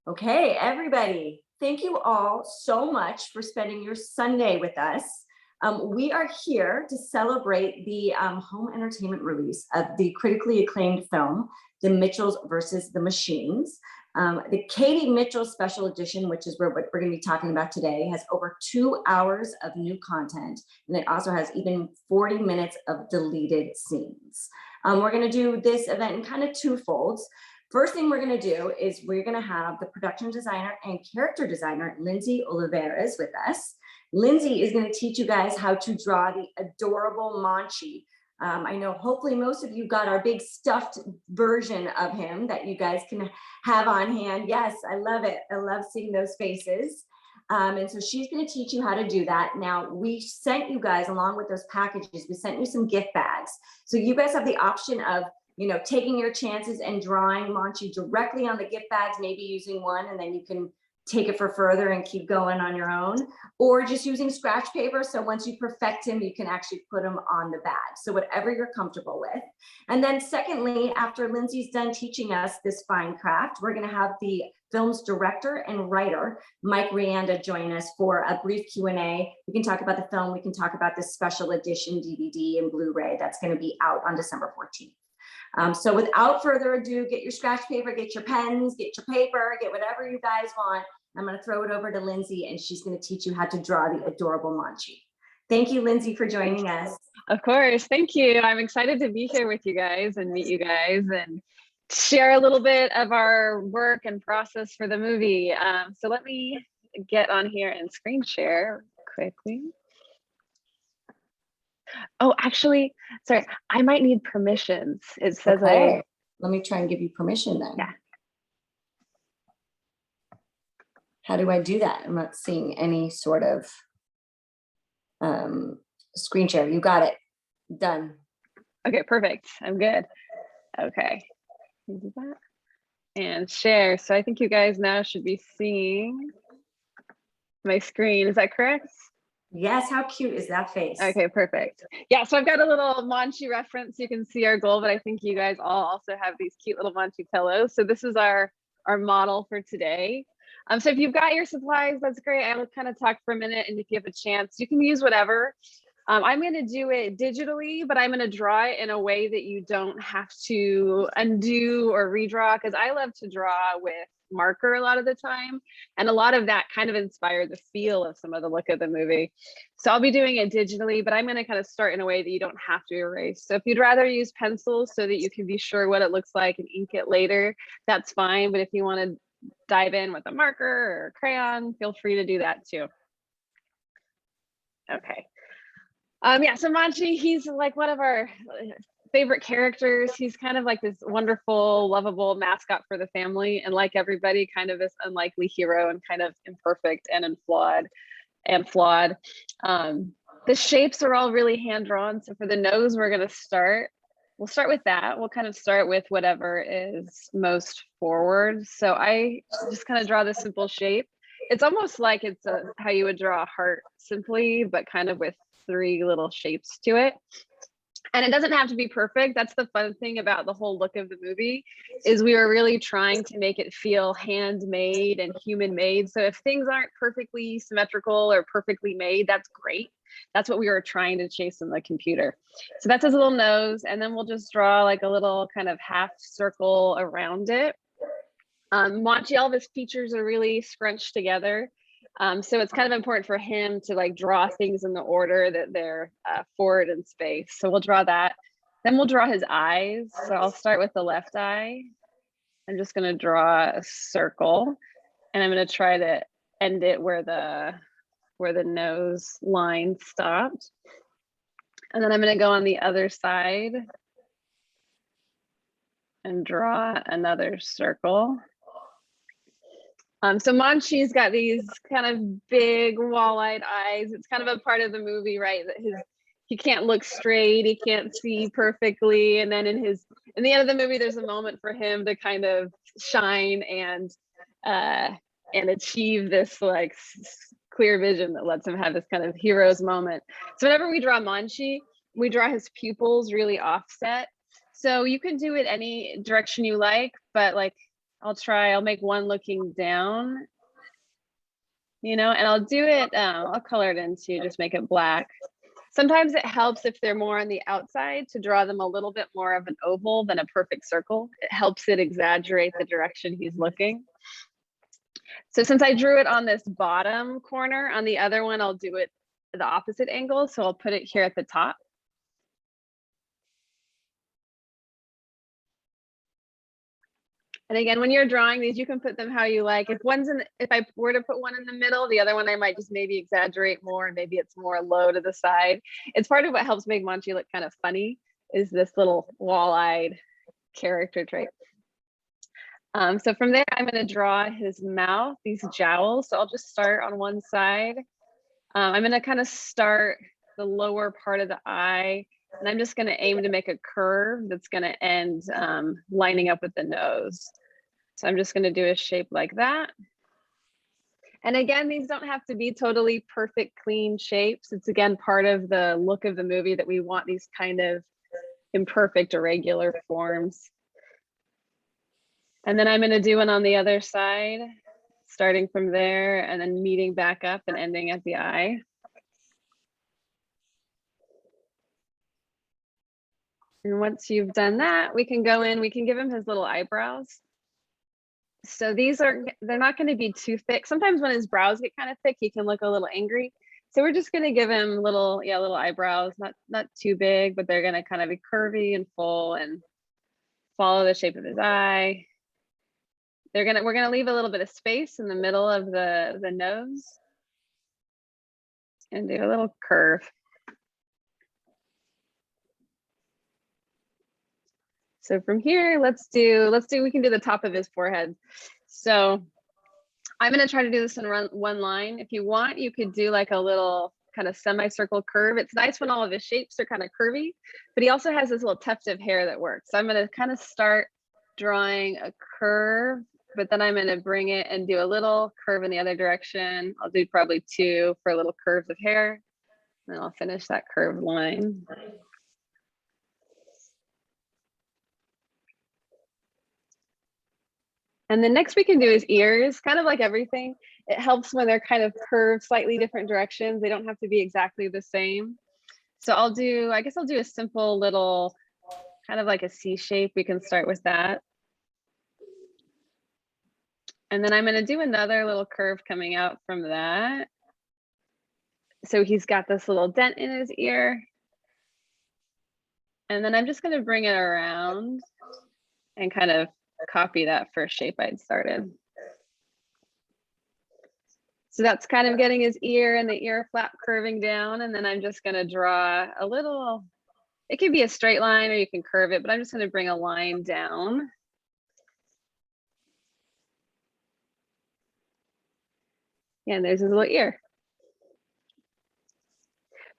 Okay, everybody, thank you all so much for spending your Sunday with us. We are here to celebrate the home entertainment release of the critically acclaimed film, The Mitchells versus the Machines. The Katie Mitchell Special Edition, which is what we're going to be talking about today, has over 2 hours of new content, and it also has even 40 minutes of deleted scenes. We're going to do this event in kind of two folds. First thing we're going to do is we're going to have the production designer and character designer, Lindsay Oliveras, with us. Lindsay is going to teach you guys how to draw the adorable Monchi. I know hopefully most of you got our big stuffed version of him that you guys can have on hand. Yes, I love it. I love seeing those faces. And so she's going to teach you how to do that. Now, we sent you guys, along with those packages, we sent you some gift bags. So you guys have the option of taking your chances and drawing Monchi directly on the gift bags, maybe using one, and then you can take it for further and keep going on your own, or just using scratch paper. So once you perfect him, you can actually put him on the bag. So whatever you're comfortable with. And then secondly, after Lindsay's done teaching us this fine craft, we're going to have the film's director and writer, Mike Rianda, join us for a brief Q&A. We can talk about the film. We can talk about the special edition DVD and Blu-ray that's going to be out on December 14th. So without further ado, get your scratch paper, get your pens, get your paper, get whatever you guys want. I'm going to throw it over to Lindsay, and she's going to teach you how to draw the adorable Monchi. Thank you, Lindsay, for joining us. Of course. Thank you. I'm excited to be here with you guys and meet you guys and share a little bit of our work and process for the movie. So let me get on here and screen share quickly. Oh, actually, sorry, I might need permissions. It says okay. Let me try and give you permission then. Yeah. How do I do that? I'm not seeing any sort of screen share. You got it. Done. Okay, perfect. I'm good. Okay. Can you do that? And share. So I think you guys now should be seeing my screen. Is that correct? Yes, how cute is that face? Okay, perfect. Yeah, so I've got a little Monchi reference. You can see our goal, but I think you guys all also have these cute little Monchi pillows. So this is our model for today. So if you've got your supplies, that's great. I'll kind of talk for a minute, and if you have a chance, you can use whatever. I'm going to do it digitally, but I'm going to draw it in a way that you don't have to undo or redraw, because I love to draw with marker a lot of the time, and a lot of that kind of inspired the feel of some of the look of the movie. So I'll be doing it digitally, but I'm going to kind of start in a way that you don't have to erase. So if you'd rather use pencils so that you can be sure what it looks like and ink it later, that's fine. But if you want to dive in with a marker or a crayon, feel free to do that too. Okay. Yeah, so Monchi, he's like one of our favorite characters. He's kind of like this wonderful, lovable mascot for the family, and like everybody, kind of this unlikely hero and kind of imperfect and flawed. The shapes are all really hand drawn. So for the nose, we'll start with that. We'll kind of start with whatever is most forward. So I just kind of draw this simple shape. It's almost like it's how you would draw a heart simply, but kind of with 3 little shapes to it. And it doesn't have to be perfect. That's the fun thing about the whole look of the movie, is we were really trying to make it feel handmade and human made. So if things aren't perfectly symmetrical or perfectly made, that's great. That's what we were trying to chase in the computer. So that's his little nose. And then we'll just draw like a little kind of half circle around it. Monchi, all of his features are really scrunched together. So it's kind of important for him to like draw things in the order that they're forward in space. So we'll draw that. Then we'll draw his eyes. So I'll start with the left eye. I'm just going to draw a circle, and I'm going to try to end it where the nose line stopped. And then I'm going to go on the other side and draw another circle. So Monchi's got these kind of big wall-eyed eyes. It's kind of a part of the movie, right? That he can't look straight, he can't see perfectly. And then in the end of the movie, there's a moment for him to kind of shine and achieve this like clear vision that lets him have this kind of hero's moment. So whenever we draw Monchi, we draw his pupils really offset. So you can do it any direction you like, but like I'll make one looking down, you know, and I'll do it, I'll color it in too, just make it black. Sometimes it helps if they're more on the outside to draw them a little bit more of an oval than a perfect circle. It helps it exaggerate the direction he's looking. So since I drew it on this bottom corner, on the other one, I'll do it the opposite angle. So I'll put it here at the top. And again, when you're drawing these, you can put them how you like. If I were to put one in the middle, the other one I might just maybe exaggerate more, and maybe it's more low to the side. It's part of what helps make Monchi look kind of funny, is this little wall-eyed character trait. So from there, I'm going to draw his mouth, these jowls. So I'll just start on one side. I'm going to kind of start the lower part of the eye, and I'm just going to aim to make a curve that's going to end lining up with the nose. So I'm just going to do a shape like that. And again, these don't have to be totally perfect, clean shapes. It's again part of the look of the movie that we want these kind of imperfect, irregular forms. And then I'm going to do one on the other side, starting from there and then meeting back up and ending at the eye. And once you've done that, we can go in, we can give him his little eyebrows. So they're not going to be too thick. Sometimes when his brows get kind of thick, he can look a little angry. So we're just going to give him little eyebrows, not too big, but they're going to kind of be curvy and full and follow the shape of his eye. We're gonna leave a little bit of space in the middle of the nose and do a little curve. So from here, we can do the top of his forehead. So I'm gonna try to do this in one line. If you want, you could do like a little kind of semicircle curve. It's nice when all of his shapes are kind of curvy, but he also has this little tuft of hair that works. So I'm gonna kind of start drawing a curve, but then I'm going to bring it and do a little curve in the other direction. I'll do probably 2 for little curves of hair. And then I'll finish that curved line. And then next we can do his ears, kind of like everything. It helps when they're kind of curved slightly different directions. They don't have to be exactly the same. So I guess I'll do a simple little, kind of like a C shape. We can start with that. And then I'm going to do another little curve coming out from that. So he's got this little dent in his ear. And then I'm just going to bring it around and kind of copy that first shape I'd started. So that's kind of getting his ear and the ear flap curving down. And then I'm just going to draw a little, it can be a straight line or you can curve it, but I'm just going to bring a line down. And there's his little ear.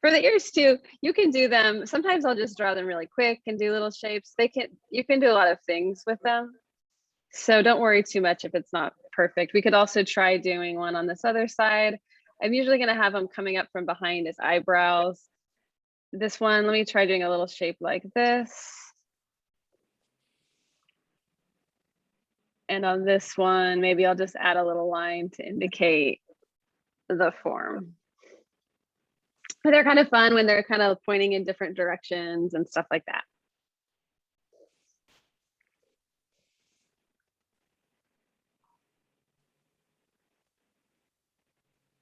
For the ears too, you can do them. Sometimes I'll just draw them really quick and do little shapes. You can do a lot of things with them. So don't worry too much if it's not perfect. We could also try doing one on this other side. I'm usually going to have them coming up from behind his eyebrows. This one, let me try doing a little shape like this. And on this one, maybe I'll just add a little line to indicate the form. But they're kind of fun when they're kind of pointing in different directions and stuff like that.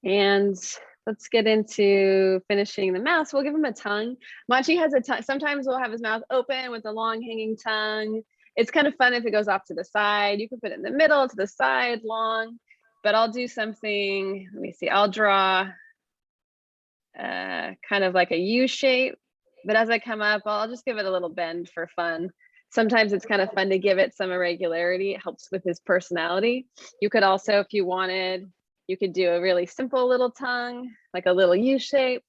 And let's get into finishing the mouth. So we'll give him a tongue. Monchi has a tongue. Sometimes we'll have his mouth open with a long hanging tongue. It's kind of fun if it goes off to the side. You can put it in the middle, to the side, long. But I'll do something, let me see, I'll draw kind of like a U shape. But as I come up, I'll just give it a little bend for fun. Sometimes it's kind of fun to give it some irregularity. It helps with his personality. You could also, if you wanted, you could do a really simple little tongue, like a little U shape.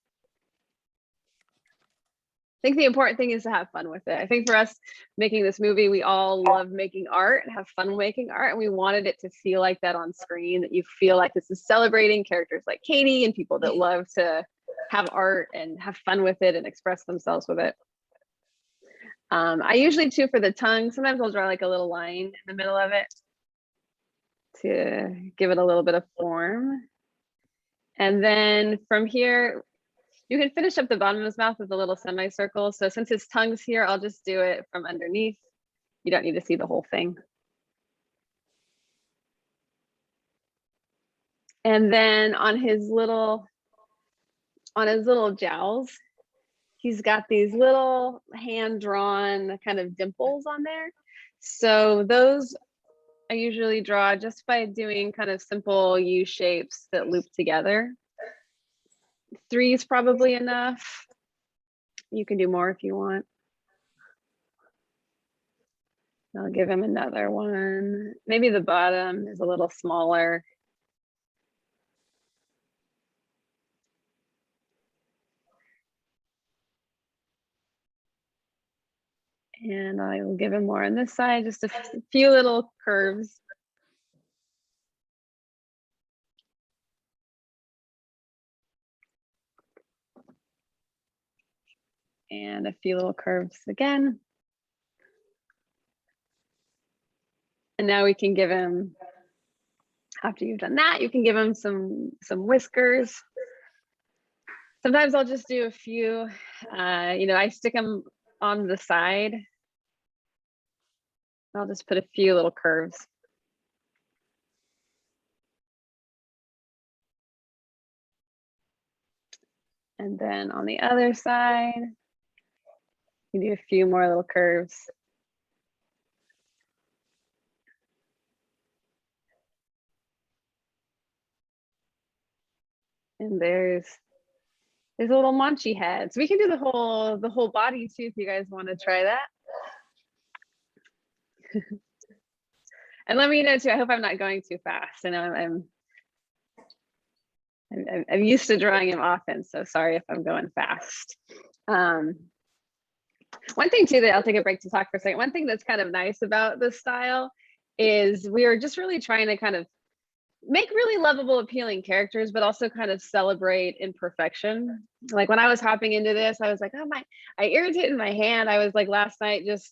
I think the important thing is to have fun with it. I think for us making this movie, we all love making art and have fun making art. And we wanted it to feel like that on screen, that you feel like this is celebrating characters like Katie and people that love to have art and have fun with it and express themselves with it. I usually too, for the tongue, sometimes I'll draw like a little line in the middle of it. to give it a little bit of form. And then from here, you can finish up the bottom of his mouth with a little semicircle. So since his tongue's here, I'll just do it from underneath. You don't need to see the whole thing. And then on his little jowls, he's got these little hand-drawn kind of dimples on there. So those I usually draw just by doing kind of simple U shapes that loop together. 3 is probably enough. You can do more if you want. I'll give him another one. Maybe the bottom is a little smaller. And I will give him more on this side, just a few little curves. And a few little curves again. And now we can give him, after you've done that, you can give him some whiskers. Sometimes I'll just do a few, you know, I stick them on the side. I'll just put a few little curves. And then on the other side, you do a few more little curves. And there's a little Monchi head. So we can do the whole body too if you guys want to try that. And let me know too, I hope I'm not going too fast. I know I'm used to drawing him often, so sorry if I'm going fast. One thing too that I'll take a break to talk for a second. One thing that's kind of nice about this style is we are just really trying to kind of make really lovable, appealing characters, but also kind of celebrate imperfection. Like when I was hopping into this, I was like, oh I irritated my hand. I was like last night just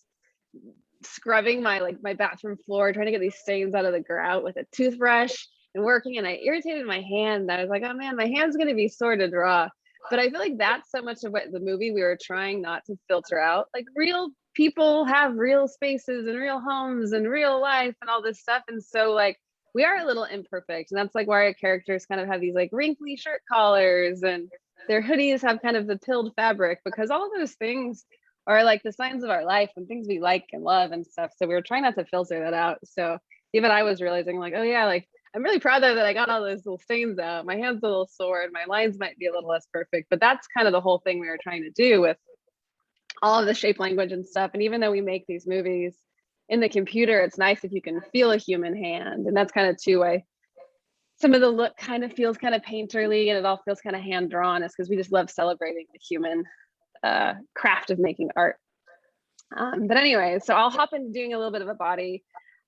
scrubbing my bathroom floor, trying to get these stains out of the grout with a toothbrush and working, and I irritated my hand. I was like, oh man, my hand's gonna be sore to draw. But I feel like that's so much of what the movie we were trying not to filter out. Like real people have real spaces and real homes and real life and all this stuff. And so like we are a little imperfect, and that's like why our characters kind of have these like wrinkly shirt collars and their hoodies have kind of the pilled fabric, because all of those things are like the signs of our life and things we like and love and stuff. So we were trying not to filter that out. So even I was realizing like, oh yeah, like I'm really proud that I got all those little stains out. My hand's a little sore and my lines might be a little less perfect, but that's kind of the whole thing we were trying to do with all of the shape language and stuff. And even though we make these movies in the computer, it's nice if you can feel a human hand. And that's kind of too why some of the look kind of feels kind of painterly and it all feels kind of hand drawn, is because we just love celebrating the human craft of making art. But anyway, so I'll hop into doing a little bit of a body.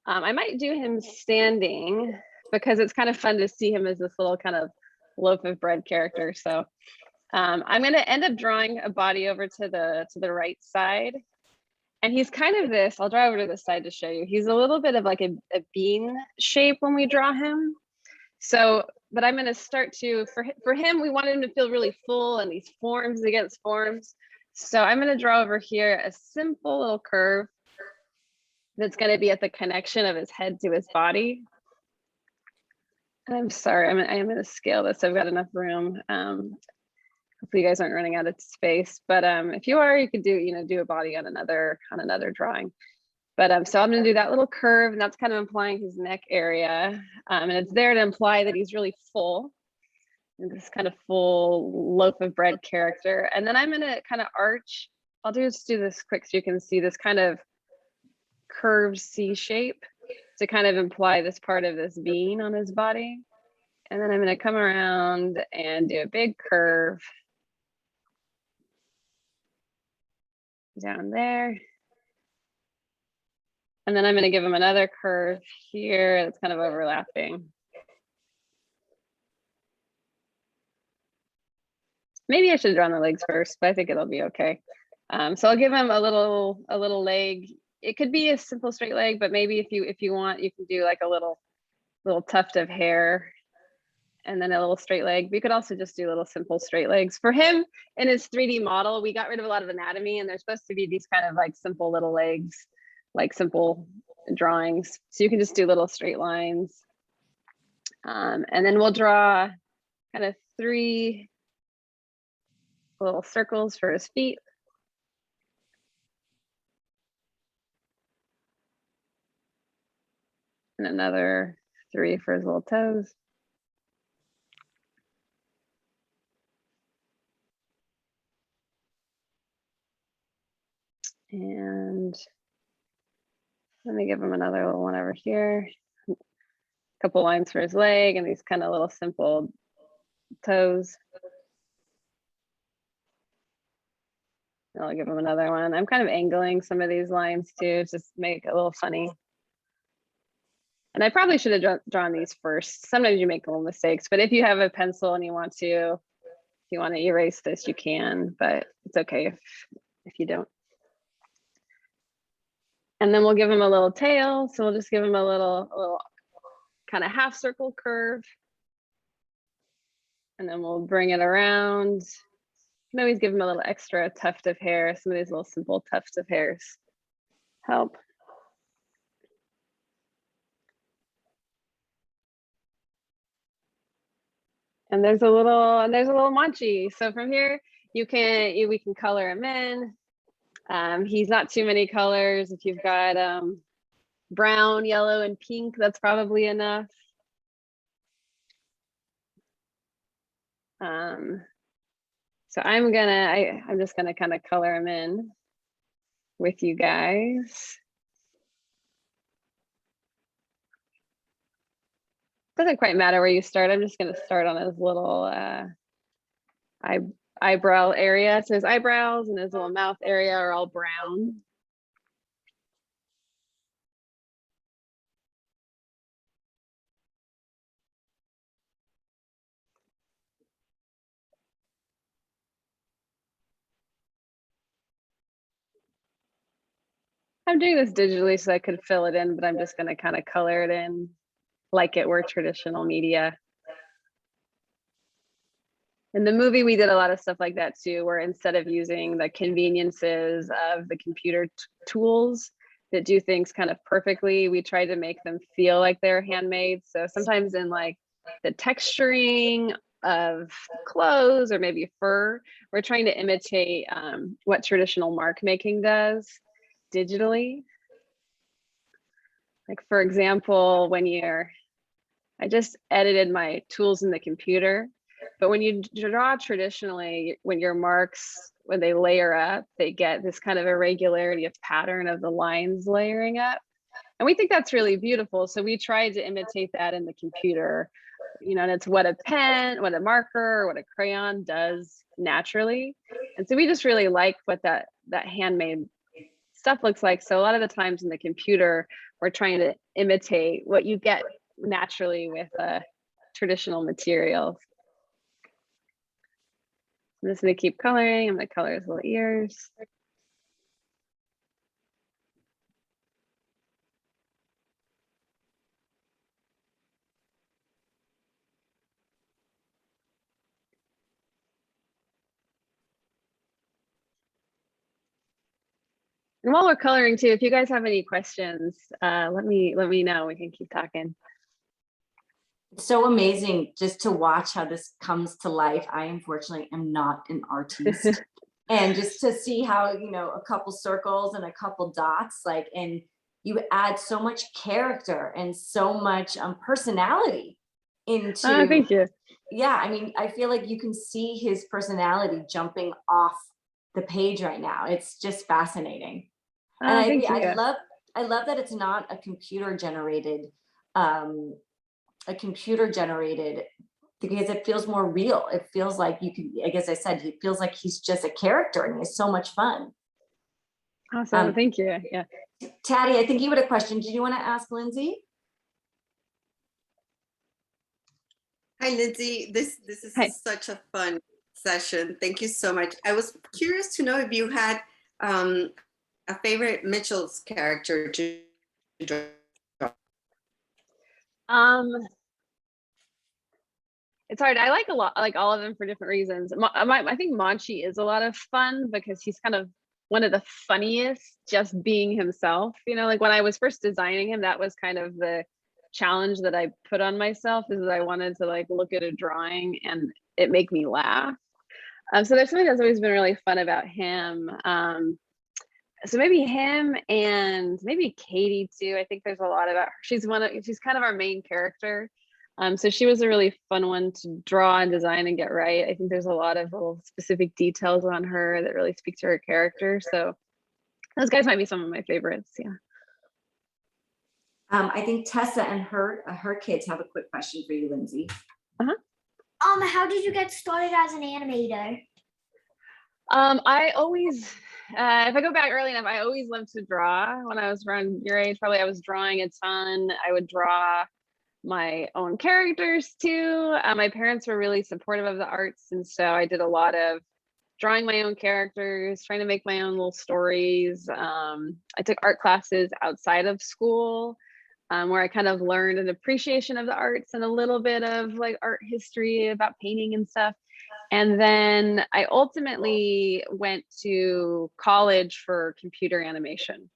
I might do him standing because it's kind of fun to see him as this little kind of loaf of bread character. So I'm going to end up drawing a body over to the right side. And he's kind of this, I'll draw over to this side to show you. He's a little bit of like a bean shape when we draw him. So, but I'm going to start to, for him, we want him to feel really full and these forms against forms. So I'm going to draw over here a simple little curve that's going to be at the connection of his head to his body. And I'm sorry, I am going to scale this so I've got enough room. Hopefully you guys aren't running out of space, but if you are, you could do a body on another drawing. But so I'm going to do that little curve, and that's kind of implying his neck area, and it's there to imply that he's really full, and this kind of full loaf of bread character. And then I'm going to kind of arch. I'll just do this quick so you can see this kind of curved C shape to kind of imply this part of this bean on his body. And then I'm going to come around and do a big curve down there. And then I'm going to give him another curve here that's kind of overlapping. Maybe I should have drawn the legs first, but I think it'll be okay. So I'll give him a little leg. It could be a simple straight leg, but maybe if you want, you can do like a little little tuft of hair, and then a little straight leg. We could also just do little simple straight legs. For him, in his 3D model, we got rid of a lot of anatomy, and they're supposed to be these kind of like simple little legs, like simple drawings. So you can just do little straight lines. And then we'll draw kind of 3 little circles for his feet. And another 3 for his little toes. And let me give him another little one over here. A couple lines for his leg and these kind of little simple toes. I'll give him another one. I'm kind of angling some of these lines too, just make it a little funny. And I probably should have drawn these first. Sometimes you make little mistakes, but if you have a pencil and you want to, if you want to erase this, you can, but it's okay if you don't. And then we'll give him a little tail. So we'll just give him a little kind of half circle curve. And then we'll bring it around. You can always give him a little extra tuft of hair. Some of these little simple tufts of hairs help. And there's a little Manchi. So from here, we can color him in. He's not too many colors. If you've got brown, yellow, and pink, that's probably enough. So I'm just gonna kind of color him in with you guys. Doesn't quite matter where you start. I'm just gonna start on his little eyebrow area. So his eyebrows and his little mouth area are all brown. I'm doing this digitally so I could fill it in, but I'm just gonna kind of color it in like it were traditional media. In the movie, we did a lot of stuff like that too, where instead of using the conveniences of the computer tools that do things kind of perfectly, we tried to make them feel like they're handmade. So sometimes in like the texturing of clothes or maybe fur, we're trying to imitate what traditional mark making does digitally. Like for example, I just edited my tools in the computer, but when you draw traditionally, when your marks, when they layer up, they get this kind of irregularity of pattern of the lines layering up. And we think that's really beautiful. So we tried to imitate that in the computer, and it's what a pen, what a marker, or what a crayon does naturally. And so we just really like what that handmade stuff looks like. So a lot of the times in the computer, we're trying to imitate what you get naturally with traditional materials. I'm just gonna keep coloring. I'm gonna color his little ears. And while we're coloring too, if you guys have any questions, let me know. We can keep talking. It's so amazing just to watch how this comes to life. I unfortunately am not an artist. And just to see how, a couple circles and a couple dots, and you add so much character and so much personality into. Thank you. Yeah, I mean, I feel like you can see his personality jumping off the page right now. It's just fascinating. And I love that it's not a computer generated, because it feels more real. It feels like I guess I said, it feels like he's just a character and he's so much fun. Awesome, thank you. Yeah. Taddy, I think you had a question. Did you want to ask Lindsay? Hi, Lindsay. This is such a fun session. Thank you so much. I was curious to know if you had a favorite Mitchell's character to draw. It's hard. I like all of them for different reasons. I think Monchi is a lot of fun because he's kind of one of the funniest just being himself. You know, like when I was first designing him, that was kind of the challenge that I put on myself, is that I wanted to like look at a drawing and it make me laugh. So there's something that's always been really fun about him. So maybe him and maybe Katie too. I think there's a lot about her. She's kind of our main character. So she was a really fun one to draw and design and get right. I think there's a lot of little specific details on her that really speak to her character. So those guys might be some of my favorites. Yeah. I think Tessa and her kids have a quick question for you, Lindsay. How did you get started as an animator? I always, if I go back early enough, I always loved to draw. When I was around your age, probably I was drawing a ton. I would draw my own characters too. My parents were really supportive of the arts, and so I did a lot of drawing my own characters, trying to make my own little stories. I took art classes outside of school, where I kind of learned an appreciation of the arts and a little bit of like art history about painting and stuff. And then I ultimately went to college for computer animation.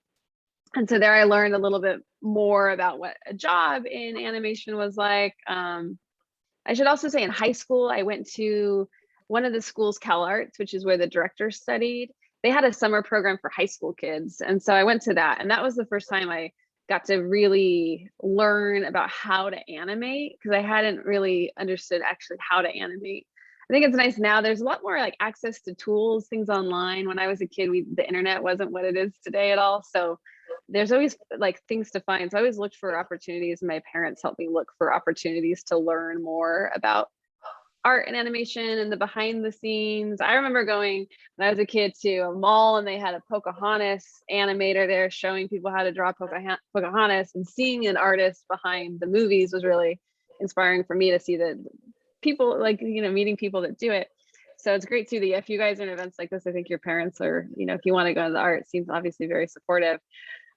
And so there I learned a little bit more about what a job in animation was like. I should also say in high school, I went to one of the schools, CalArts, which is where the director studied. They had a summer program for high school kids. And so I went to that. And that was the first time I got to really learn about how to animate, because I hadn't really understood actually how to animate. I think it's nice now. There's a lot more like access to tools, things online. When I was a kid, the internet wasn't what it is today at all. So there's always like things to find. So I always looked for opportunities, and my parents helped me look for opportunities to learn more about art and animation and the behind the scenes. I remember going when I was a kid to a mall, and they had a Pocahontas animator there showing people how to draw Pocahontas, and seeing an artist behind the movies was really inspiring for me to see that people like, you know, meeting people that do it. So it's great too that if you guys are in events like this, I think your parents are, you know, if you want to go into the art, seems obviously very supportive.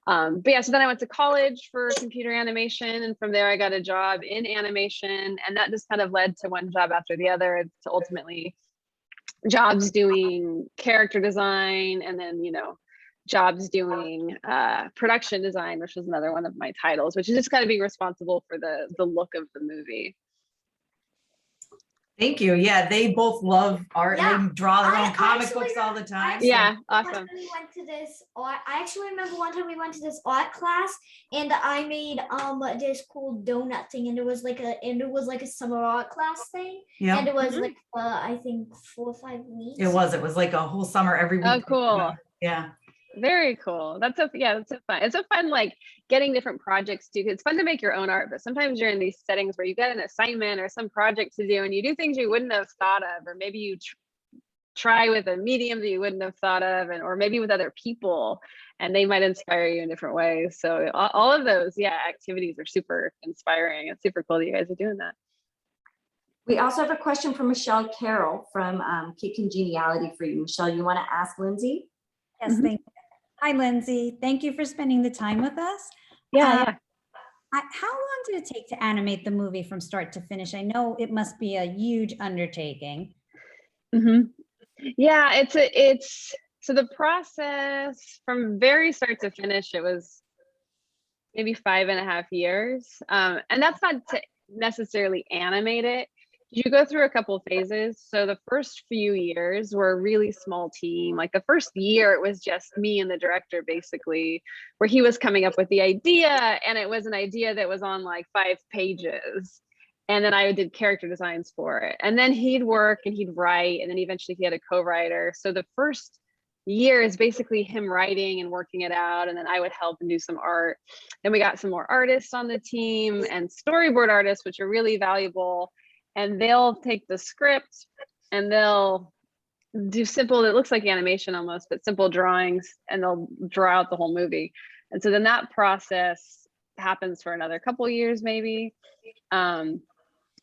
But yeah, so then I went to college for computer animation, and from there I got a job in animation, and that just kind of led to one job after the other to ultimately jobs doing character design, and then, you know, jobs doing production design, which was another one of my titles, which is just kind of being responsible for the look of the movie. Thank you. Yeah, they both love art. Yeah, They draw their own I comic actually- books all the time. Yeah, awesome. We went to this art. I actually remember one time we went to this art class, and I made this cool donut thing, and it was like a summer art class thing, Yeah, and it was like I think 4 or 5 weeks. it was. It was like a whole summer every week. Oh, cool. Yeah. Very cool. That's so fun. It's so fun, like getting different projects too. It's fun to make your own art, but sometimes you're in these settings where you got an assignment or some project to do, and you do things you wouldn't have thought of, or maybe you try with a medium that you wouldn't have thought of, and or maybe with other people, and they might inspire you in different ways. So all of those, activities are super inspiring. It's super cool that you guys are doing that. We also have a question from Michelle Carroll from Kid Congeniality for you. Michelle, you want to ask Lindsay? Yes, thank you. Hi, Lindsay. Thank you for spending the time with us. Yeah. How long did it take to animate the movie from start to finish? I know it must be a huge undertaking. Yeah, it's so the process from very start to finish, it was maybe 5.5 years. And that's not to necessarily animate it. You go through a couple phases. So the first few years were a really small team. Like the first year, it was just me and the director, basically, where he was coming up with the idea. And it was an idea that was on like 5 pages. And then I did character designs for it. And then he'd work and he'd write. And then eventually he had a co-writer. So the first year is basically him writing and working it out. And then I would help and do some art. Then we got some more artists on the team and storyboard artists, which are really valuable. And they'll take the script and they'll do simple, it looks like animation almost, but simple drawings, and they'll draw out the whole movie. And so then that process happens for another couple years maybe. And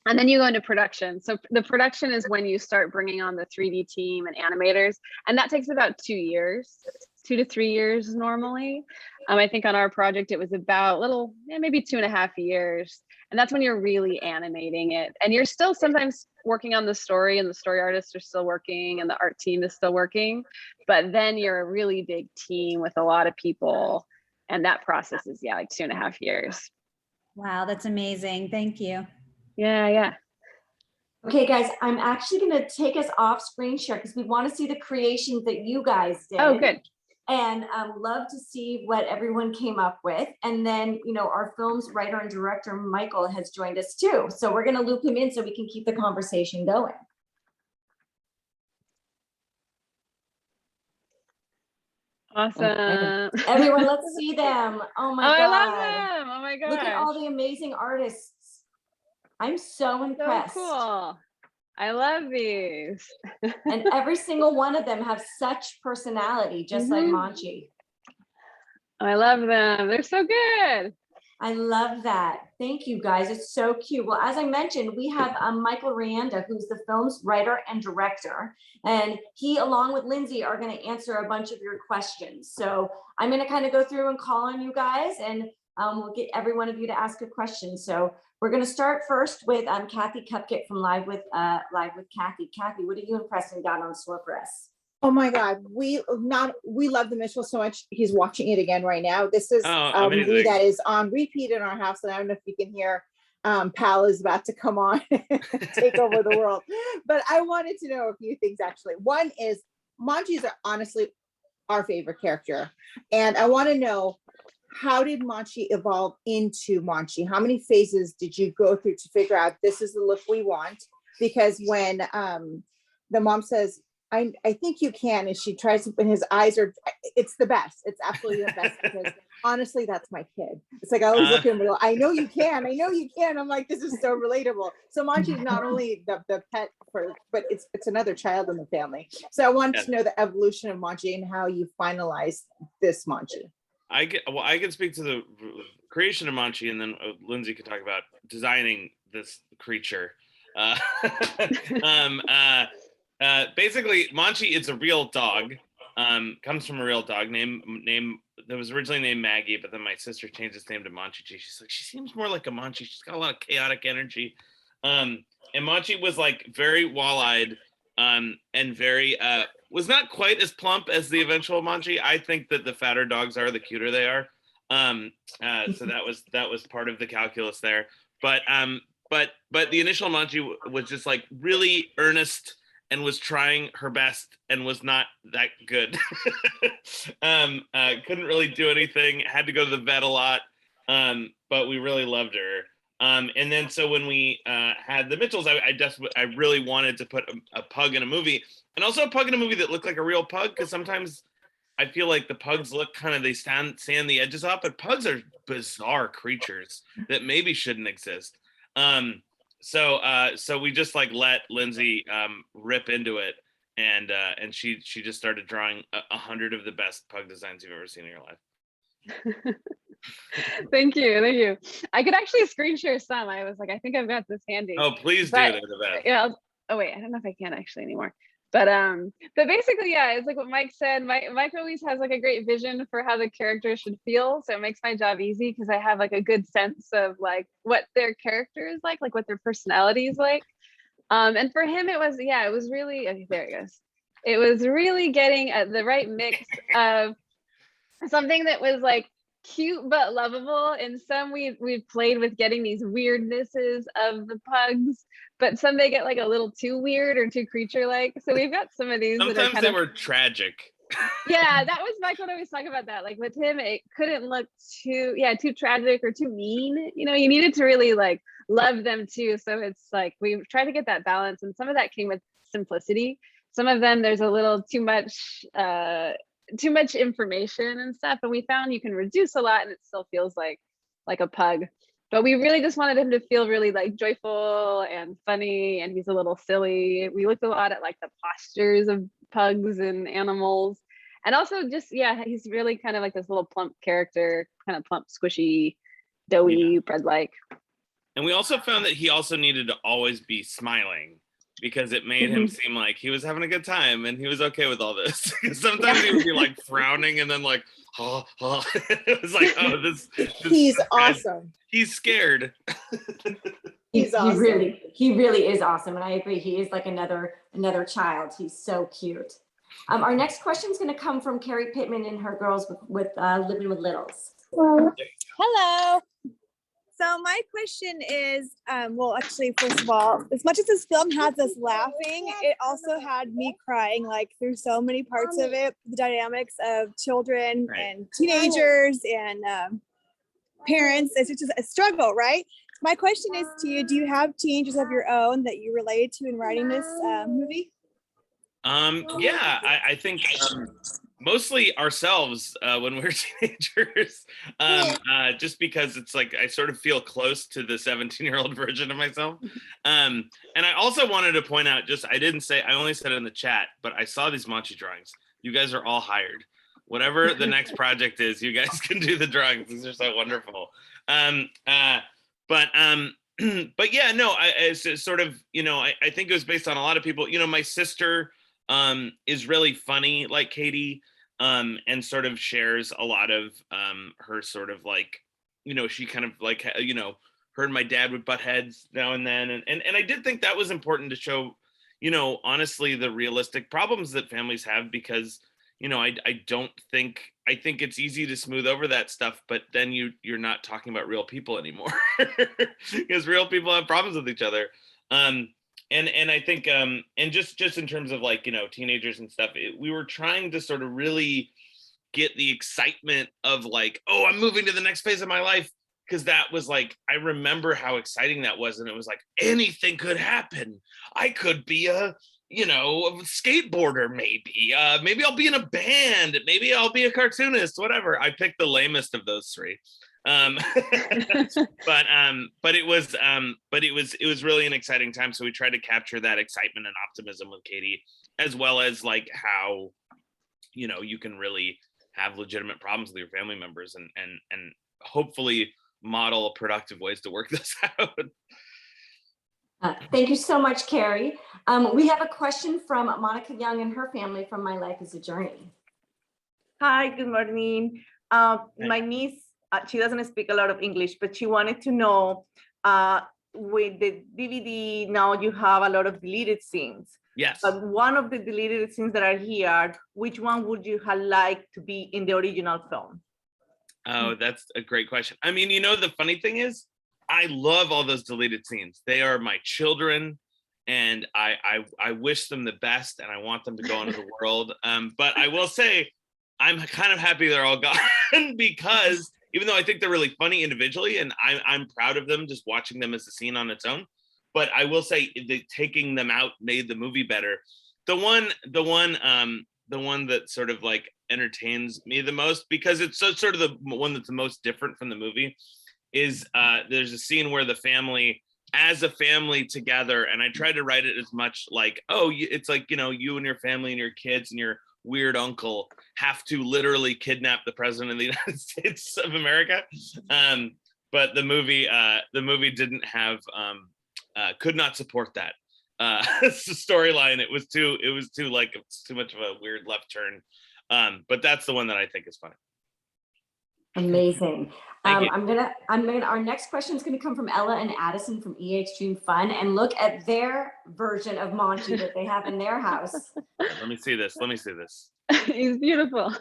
then you go into production. So the production is when you start bringing on the 3D team and animators. And that takes about 2 years 2 to 3 years normally. I think on our project, it was about maybe 2.5 years. And that's when you're really animating it. And you're still sometimes working on the story, and the story artists are still working and the art team is still working. But then you're a really big team with a lot of people. And that process is, like 2.5 years. Wow, that's amazing. Thank you. Yeah. Okay, guys, I'm actually going to take us off screen share because we want to see the creations that you guys did. Oh, good. And love to see what everyone came up with. And then, our film's writer and director, Michael, has joined us too. So we're going to loop him in so we can keep the conversation going. Awesome. Okay. Everyone, let's see them. Oh my God. I love them. Oh my God. Look at all the amazing artists. I'm so impressed. So cool. I love these. And every single one of them have such personality, just like Monchi. I love them. They're so good. I love that. Thank you, guys. It's so cute. Well, as I mentioned, we have Michael Rianda, who's the film's writer and director. And he, along with Lindsay, are going to answer a bunch of your questions. So I'm going to kind of go through and call on you guys, and we'll get every one of you to ask a question. So we're going to start first with Kathy Cupcake from Live with Kathy. Kathy, what are you impressed and got on store for us? Oh my God, we love the Mitchell so much. He's watching it again right now. This is a movie that is on repeat in our house, and I don't know if you can hear Pal is about to come on and take over the world. But I wanted to know a few things actually. One is Monchi's are honestly our favorite character, and I want to know, how did Monchi evolve into Monchi? How many phases did you go through to figure out this is the look we want? Because when the mom says, I think you can, and she tries to, and his eyes are, it's the best. It's absolutely the best, because honestly, that's my kid. It's like, I always look at him and go, I know you can. I'm like, this is so relatable. So Monchi is not only the pet but it's another child in the family. So I wanted to know the evolution of Monchi and how you finalized this Monchi. I can speak to the creation of Monchi, and then Lindsay can talk about designing this creature. Basically, Monchi, it's a real dog. Comes from a real dog name that was originally named Maggie, but then my sister changed its name to Monchi. She's like, she seems more like a Monchi. She's got a lot of chaotic energy. And Monchi was like very wall-eyed, and very was not quite as plump as the eventual Monchi. I think that the fatter dogs are, the cuter they are. So that was part of the calculus there. But the initial Monchi was just like really earnest and was trying her best and was not that good. Couldn't really do anything, had to go to the vet a lot, but we really loved her. And then so when we had the Mitchells, I really wanted to put a pug in a movie, and also a pug in a movie that looked like a real pug, because sometimes I feel like the pugs look kind of, they sand the edges off, but pugs are bizarre creatures that maybe shouldn't exist. So we just let Lindsay rip into it, and she just started drawing 100 of the best pug designs you've ever seen in your life. Thank you. I could actually screen share some. I was like, I think I've got this handy. Oh, please do. They're the best. Yeah. Oh wait, I don't know if I can actually anymore. But basically, yeah, it's like what Mike said. Mike always has like a great vision for how the character should feel, so it makes my job easy because I have like a good sense of like what their character is like what their personality is like. And for him, it was really, okay, there it goes. It was really getting the right mix of something that was like cute but lovable. And some we've played with getting these weirdnesses of the pugs, but some they get like a little too weird or too creature-like. So we've got some of these. Sometimes they were tragic. Yeah, that was Mike would always talk about that. Like with him, it couldn't look too tragic or too mean. You needed to really like love them too. So it's like we try to get that balance, and some of that came with simplicity. Some of them there's a little too much information and stuff, and we found you can reduce a lot and it still feels like a pug. But we really just wanted him to feel really like joyful and funny, and he's a little silly. We looked a lot at like the postures of pugs and animals, and also just he's really kind of like this little plump character, kind of plump, squishy, doughy, bread-like. And we also found that he also needed to always be smiling. because it made him seem like he was having a good time and he was okay with all this. Sometimes he would be like frowning and then like, oh. It was like, oh, this He's awesome. He's scared. He's awesome. He really is awesome. And I agree. He is like another child. He's so cute. Our next question is going to come from Carrie Pittman and her girls with Living with Littles. Hello. So my question is, well, actually, first of all, as much as this film has us laughing, it also had me crying, like through so many parts of it, the dynamics of children and teenagers and parents. It's just a struggle, right? My question is to you, do you have teenagers of your own that you related to in writing this movie? Yeah, I think mostly ourselves when we were teenagers, just because it's like I sort of feel close to the 17-year-old version of myself. And I also wanted to point out, I only said it in the chat, but I saw these Monchi drawings. You guys are all hired. Whatever the next project is, you guys can do the drawings. These are so wonderful. But yeah, no, it's sort of, I think it was based on a lot of people. My sister is really funny like Katie, and sort of shares a lot of her sort of like, she kind of like, her and my dad would butt heads now and then. And I did think that was important to show, honestly, the realistic problems that families have, because, I think it's easy to smooth over that stuff, but then you're not talking about real people anymore because real people have problems with each other. And I think, and just in terms of like, teenagers and stuff, we were trying to sort of really get the excitement of like, oh, I'm moving to the next phase of my life. Because that was like, I remember how exciting that was. And it was like, anything could happen. I could be a skateboarder, maybe. Maybe I'll be in a band. Maybe I'll be a cartoonist, whatever. I picked the lamest of those three. But it was really an exciting time. So we tried to capture that excitement and optimism with Katie, as well as like how, you can really have legitimate problems with your family members and hopefully model productive ways to work this out. Thank you so much, Carrie. We have a question from Monica Young and her family from My Life is a Journey. Hi, good morning. My niece, she doesn't speak a lot of English, but she wanted to know, with the DVD, now you have a lot of deleted scenes. Yes. But one of the deleted scenes that are here, which one would you have liked to be in the original film? Oh, that's a great question. I mean, the funny thing is, I love all those deleted scenes. They are my children, and I wish them the best, and I want them to go into the world. But I will say, I'm kind of happy they're all gone because even though I think they're really funny individually, and I'm proud of them just watching them as a scene on its own, but I will say that taking them out made the movie better. The one that sort of like entertains me the most, because it's sort of the one that's the most different from the movie, is there's a scene where the family, as a family together, and I tried to write it as much like, oh, it's like, you and your family and your kids and your weird uncle have to literally kidnap the president of the United States of America. But the movie didn't have, could not support that storyline. It was too much of a weird left turn. But that's the one that I think is funny. Amazing. Our next question is going to come from Ella and Addison from EA Extreme Fun, and look at their version of Monty that they have in their house. Let me see this. He's beautiful.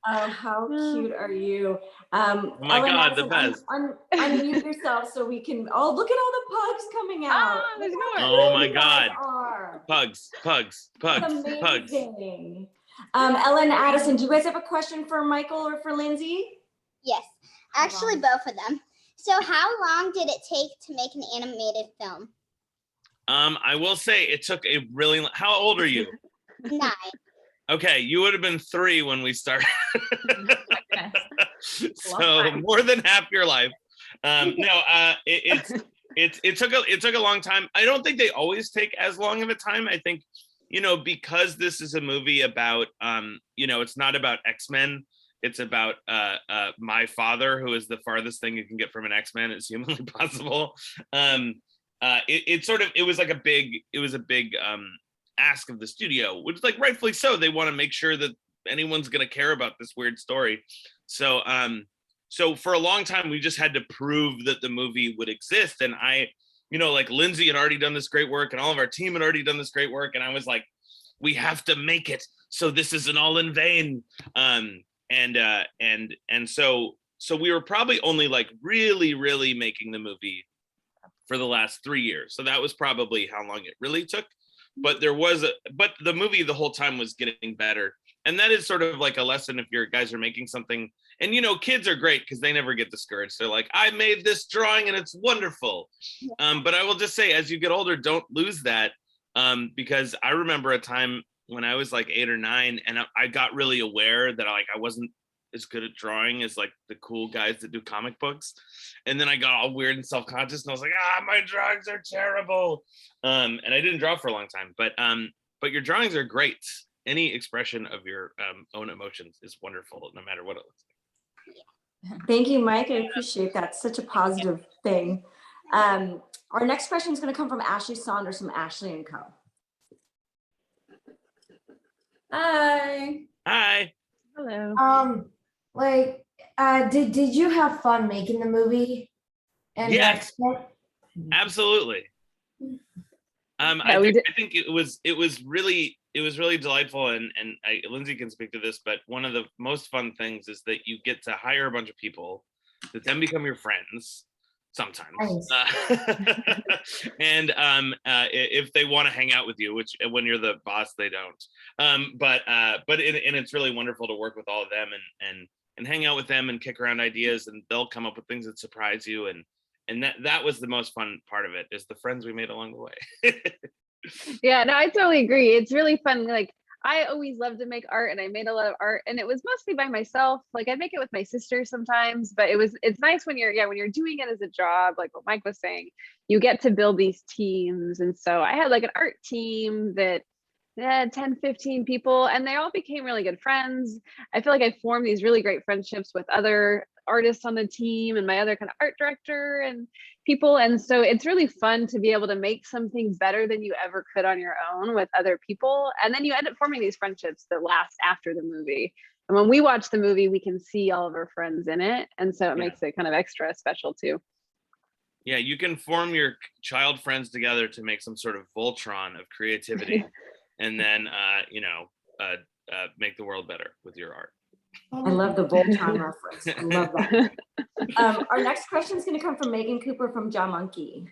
Oh, how cute are you? Oh my Ella and God, the Addison, best. unmute yourself so we can, oh, look at all the pugs coming out. Oh, there's more. Oh my God. Are. Pugs. Amazing. Ella and Addison, do you guys have a question for Michael or for Lindsay? Yes, actually both of them. So how long did it take to make an animated film? I will say it took a really, how old are you? 9. Okay, you would have been 3 when we started. So more than half your life. It took a long time. I don't think they always take as long of a time. I think, because this is a movie about, it's not about X-Men. It's about my father, who is the farthest thing you can get from an X-Men as humanly possible. it was like a big ask of the studio, which like rightfully so. They want to make sure that anyone's gonna care about this weird story. So so for a long time we just had to prove that the movie would exist. And I, like Lindsay had already done this great work and all of our team had already done this great work. And I was like, we have to make it so this isn't all in vain. And so we were probably only like really making the movie for the last 3 years. So that was probably how long it really took. But but the movie the whole time was getting better. And that is sort of like a lesson if your guys are making something. And kids are great because they never get discouraged. They're like, I made this drawing and it's wonderful. But I will just say, as you get older, don't lose that. Because I remember a time when I was like 8 or 9 and I got really aware that I wasn't as good at drawing as like the cool guys that do comic books. And then I got all weird and self-conscious and I was like, my drawings are terrible. And I didn't draw for a long time, but your drawings are great. Any expression of your own emotions is wonderful, no matter what it looks like. Thank you, Mike. I appreciate that. Such a positive thing. Our next question is going to come from Ashley Saunders from Ashley & Co. Hi. Hi. Hello. Did you have fun making the movie? And yes, absolutely. I think it was really delightful, and Lindsay can speak to this, but one of the most fun things is that you get to hire a bunch of people that then become your friends sometimes. Nice. And if they want to hang out with you, which when you're the boss they don't. But it's really wonderful to work with all of them and hang out with them and kick around ideas, and they'll come up with things that surprise you, and that was the most fun part of it, is the friends we made along the way. Yeah, no, I totally agree. It's really fun. Like, I always love to make art, and I made a lot of art, and it was mostly by myself. Like, I make it with my sister sometimes, but it's nice when you're doing it as a job, like what Mike was saying, you get to build these teams. And so I had like an art team that 10, 15 people, and they all became really good friends. I feel like I formed these really great friendships with other artists on the team and my other kind of art director and people. And so it's really fun to be able to make something better than you ever could on your own with other people. And then you end up forming these friendships that last after the movie. And when we watch the movie, we can see all of our friends in it. And so it makes it kind of extra special too. Yeah, you can form your child friends together to make some sort of Voltron of creativity and then, make the world better with your art. I love the Voltron reference. I love that. Our next question is going to come from Megan Cooper from Jaw Monkey.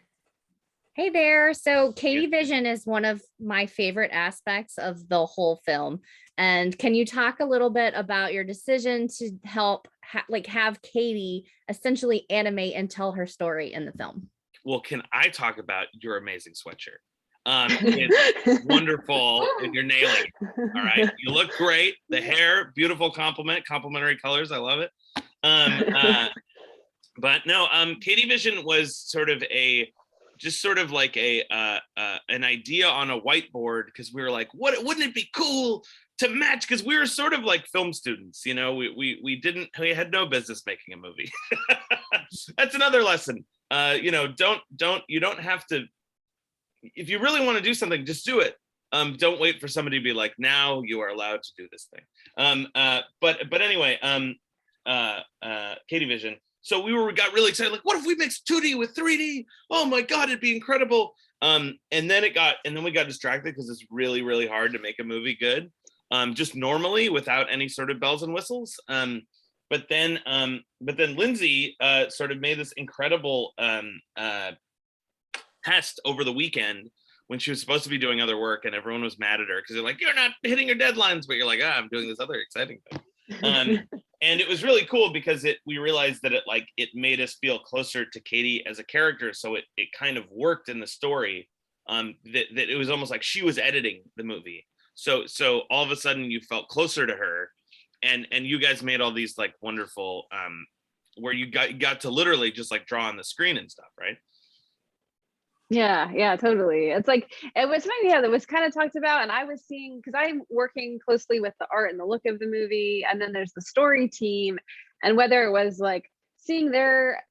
Hey there. So Katie Vision is one of my favorite aspects of the whole film. And can you talk a little bit about your decision to help have Katie essentially animate and tell her story in the film? Well, can I talk about your amazing sweatshirt? It's wonderful and you're nailing it. All right, you look great. The hair, beautiful complementary colors. I love it. But no, Katie Vision was sort of like an idea on a whiteboard, because we were like, wouldn't it be cool to match? Because we were sort of like film students, we had no business making a movie. That's another lesson. You don't have to. If you really want to do something, just do it. Don't wait for somebody to be like, now you are allowed to do this thing. But anyway, Katie Vision. So we got really excited. Like, what if we mixed 2D with 3D? Oh my God, it'd be incredible. And then we got distracted because it's really, really hard to make a movie good, just normally without any sort of bells and whistles. But then Lindsay sort of made this incredible test over the weekend when she was supposed to be doing other work, and everyone was mad at her because they're like, you're not hitting your deadlines, but you're like, I'm doing this other exciting thing. And it was really cool because we realized that it made us feel closer to Katie as a character. So it kind of worked in the story, that it was almost like she was editing the movie. So all of a sudden you felt closer to her, and you guys made all these like wonderful, where you got to literally just like draw on the screen and stuff, right? Yeah, totally. It's like, it was something that was kind of talked about, and I was seeing, because I'm working closely with the art and the look of the movie, and then there's the story team, and whether it was like seeing their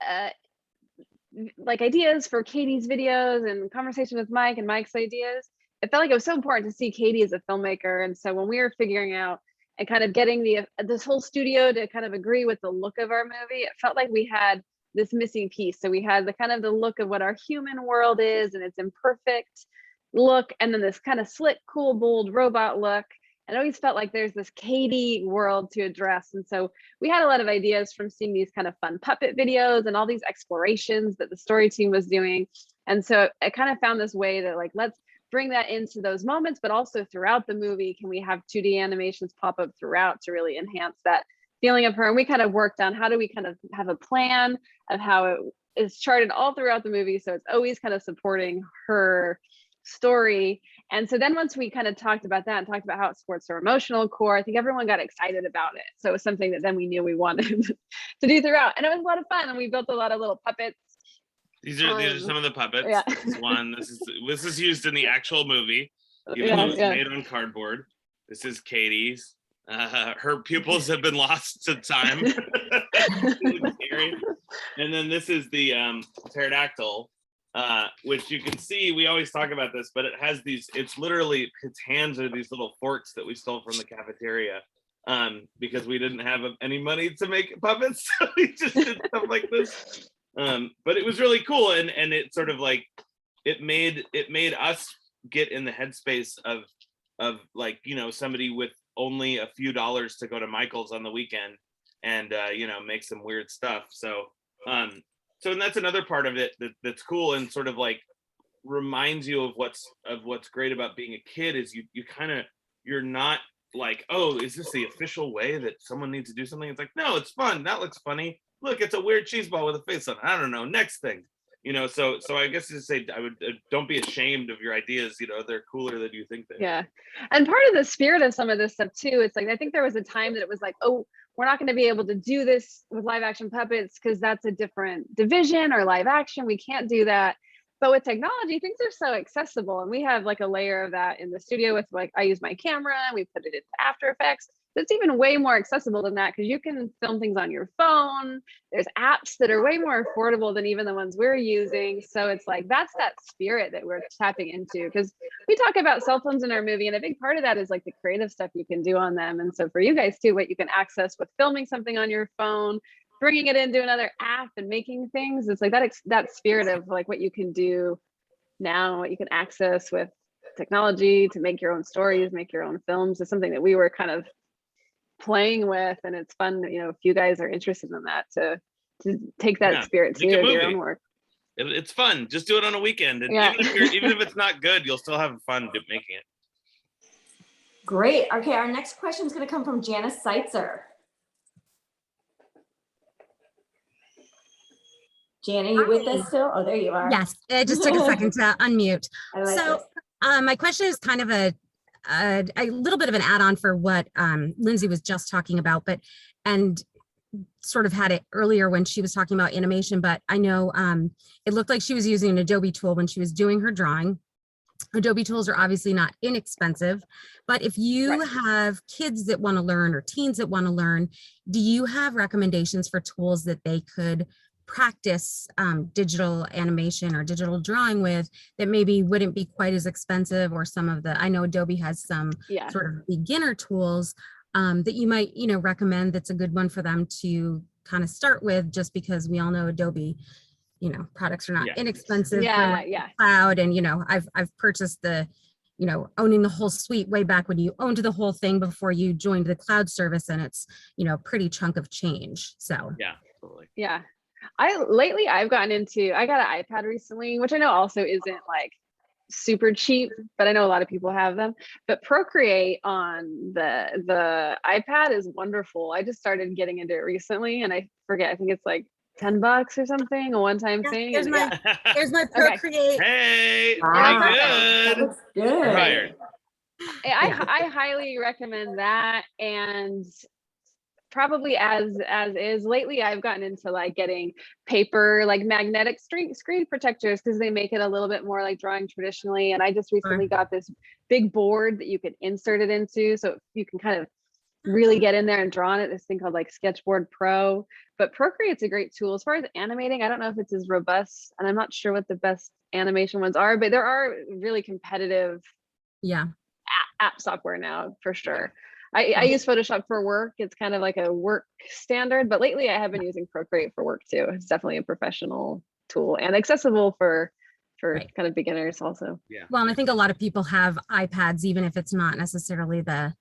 like ideas for Katie's videos and conversation with Mike and Mike's ideas, it felt like it was so important to see Katie as a filmmaker. And so when we were figuring out and kind of getting this whole studio to kind of agree with the look of our movie, it felt like we had this missing piece. So we had the kind of the look of what our human world is and its imperfect look, and then this kind of slick, cool, bold robot look. And it always felt like there's this Katie world to address. And so we had a lot of ideas from seeing these kind of fun puppet videos and all these explorations that the story team was doing. And so I kind of found this way that like, let's bring that into those moments, but also throughout the movie, can we have 2D animations pop up throughout to really enhance that feeling of her? And we kind of worked on how do we kind of have a plan of how it is charted all throughout the movie. So it's always kind of supporting her story. And so then once we kind of talked about that and talked about how it supports her emotional core, I think everyone got excited about it. So it was something that then we knew we wanted to do throughout. And it was a lot of fun. And we built a lot of little puppets. These are some of the puppets. Yeah. This is one. This is used in the actual movie. Even Yeah, though it's yeah. made on cardboard. This is Katie's. Her pupils have been lost to time. Scary. And then this is the pterodactyl, which you can see. We always talk about this, but it has these. It's literally its hands are these little forks that we stole from the cafeteria because we didn't have any money to make puppets, so we just did stuff like this. But it was really cool, and it sort of like it made us get in the headspace of like, you know, somebody with only a few dollars to go to Michael's on the weekend and you know, make some weird stuff. So and that's another part of it that's cool and sort of like reminds you of what's great about being a kid is you kind of, you're not like, oh, is this the official way that someone needs to do something? It's like, no, it's fun. That looks funny. Look, it's a weird cheese ball with a face on it. I don't know. Next thing, you know. So I guess to say, I would don't be ashamed of your ideas. You know, they're cooler than you think they are. Yeah, and part of the spirit of some of this stuff too. It's like I think there was a time that it was like, oh, we're not going to be able to do this with live action puppets because that's a different division or live action. We can't do that. But with technology, things are so accessible, and we have like a layer of that in the studio with like I use my camera and we put it into After Effects. It's even way more accessible than that because you can film things on your phone. There's apps that are way more affordable than even the ones we're using. So it's like that's that spirit that we're tapping into because we talk about cell phones in our movie, and a big part of that is like the creative stuff you can do on them. And so for you guys too, what you can access with filming something on your phone, bringing it into another app and making things, it's like that spirit of like what you can do now, what you can access with technology to make your own stories, make your own films is something that we were kind of playing with, and it's fun, you know, if you guys are interested in that to take that spirit to your own work. It's fun. Just do it on a weekend, and even if it's not good, you'll still have fun making it. Great. Okay, our next question is going to come from Janice Seitzer. Jana, you with us still? Oh, there you are. Yes, it just took a second to unmute. I like So my question is kind of a little bit of an add-on for what Lindsay was just talking about, and sort of had it earlier when she was talking about animation, but I know it looked like she was using an Adobe tool when she was doing her drawing. Adobe tools are obviously not inexpensive, but if you have kids that want to learn or teens that want to learn, do you have recommendations for tools that they could practice digital animation or digital drawing with that maybe wouldn't be quite as expensive, or some of the, I know Adobe has some sort of beginner tools that you might, you know, recommend that's a good one for them to kind of start with, just because we all know Adobe, you know, products are not inexpensive for cloud. And, you know, I've purchased the, you know, owning the whole suite way back when you owned the whole thing before you joined the cloud service, and it's, you know, a pretty chunk of change. So yeah, totally. Yeah. I've gotten into, I got an iPad recently, which I know also isn't like super cheap, but I know a lot of people have them. But Procreate on the iPad is wonderful. I just started getting into it recently, and I forget, I think it's like $10 or something, a one-time thing. There's my Procreate. Hey, good. You're hired. I highly recommend that. And probably as is, lately I've gotten into like getting paper, like magnetic screen protectors, because they make it a little bit more like drawing traditionally. And I just recently got this big board that you could insert it into, so you can kind of really get in there and draw on it, this thing called like Sketchboard Pro. But Procreate's a great tool. As far as animating, I don't know if it's as robust, and I'm not sure what the best animation ones are, but there are really competitive app software now for sure. I use Photoshop for work. It's kind of like a work standard, but lately I have been using Procreate for work too. It's definitely a professional tool and accessible for kind of beginners also. Yeah. Well, and I think a lot of people have iPads, even if it's not necessarily the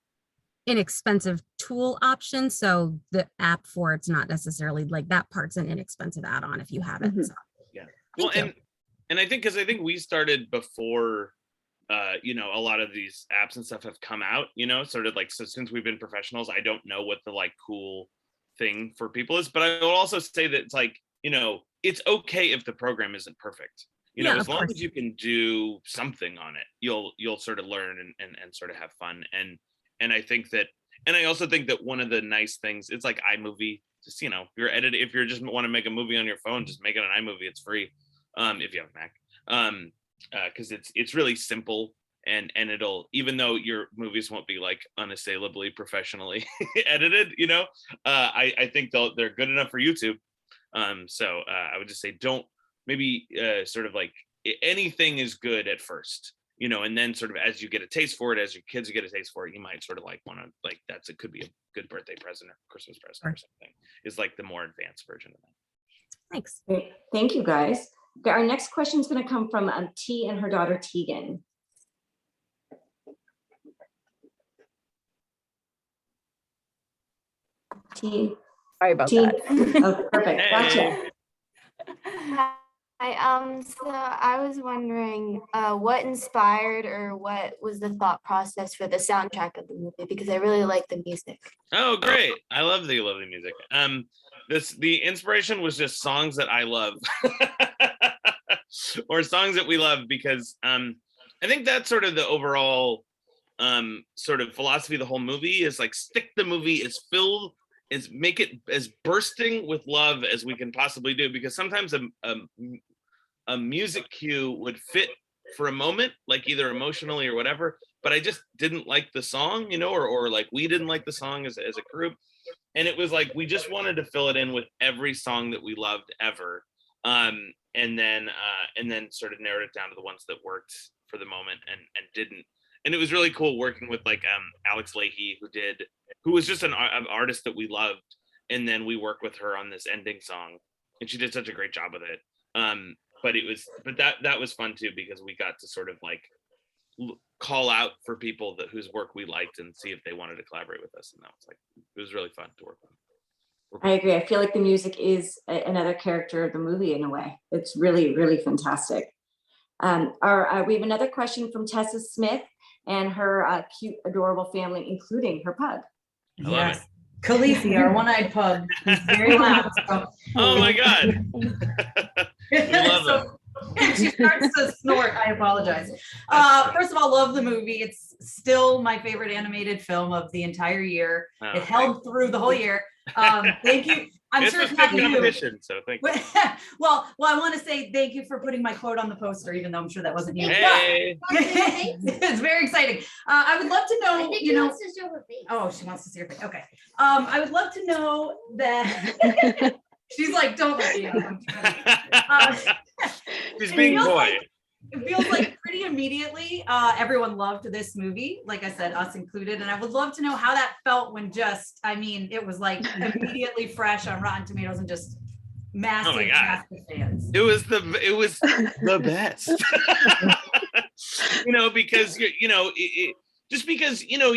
inexpensive tool option. So the app for it's not necessarily like that part's an inexpensive add-on if you have it. So. Yeah. Well, and I think we started before you know, a lot of these apps and stuff have come out, you know, sort of like, so since we've been professionals, I don't know what the like cool thing for people is, but I will also say that it's like, you know, it's okay if the program isn't perfect. You know, as long as you can do something on it, you'll sort of learn and sort of have fun. And I think that, and I also think that one of the nice things, it's like iMovie, just, you know, if you're just want to make a movie on your phone, just make it on iMovie. It's free. If you have a Mac, because it's really simple and it'll, even though your movies won't be like unassailably professionally edited, you know, I think they're good enough for YouTube. So I would just say, don't maybe sort of like anything is good at first, you know, and then sort of as you get a taste for it, as your kids get a taste for it, you might sort of like want to like, it could be a good birthday present or Christmas present or something. Is like the more advanced version of that. Thanks. Great. Thank you, guys. Okay, our next question is going to come from T and her daughter Tegan. T. Sorry about T. that. Oh, perfect. Gotcha. Hi, so I was wondering what inspired or what was the thought process for the soundtrack of the movie, because I really like the music. Oh, great. I love the lovely music. The inspiration was just songs that I love or songs that we love, because I think that's sort of the overall sort of philosophy of the whole movie is like stick the movie make it as bursting with love as we can possibly do, because sometimes a music cue would fit for a moment, like either emotionally or whatever, but I just didn't like the song, you know, or like we didn't like the song as a group. And it was like, we just wanted to fill it in with every song that we loved ever. And then sort of narrowed it down to the ones that worked for the moment and didn't. And it was really cool working with like Alex Leahy, who was just an artist that we loved. And then we worked with her on this ending song, and she did such a great job with it. But that was fun too, because we got to sort of like call out for people whose work we liked and see if they wanted to collaborate with us. And that was like, it was really fun to work on. I agree. I feel like the music is another character of the movie in a way. It's really, really fantastic. We have another question from Tessa Smith and her cute, adorable family, including her pug. Yes. Khaleesi, our one-eyed pug, who's very loud. So. Oh my God. We love so, she starts to snort. I apologize. First of all, love the movie. It's still my favorite animated film of the entire year. It held through the whole year. Thank you. I'm sure it's not you. So thank you. Well, I want to say thank you for putting my quote on the poster, even though I'm sure that wasn't you. Hey. It's very exciting. I would love to know, I think she wants to see her face. Oh, she wants to see her face. Okay. I would love to know that she's like, don't let me know. She's being coy. It feels like pretty immediately everyone loved this movie, like I said, us included, and I would love to know how that felt when it was like immediately fresh on Rotten Tomatoes and just massive fans. It was the best. You know, because just because, you know,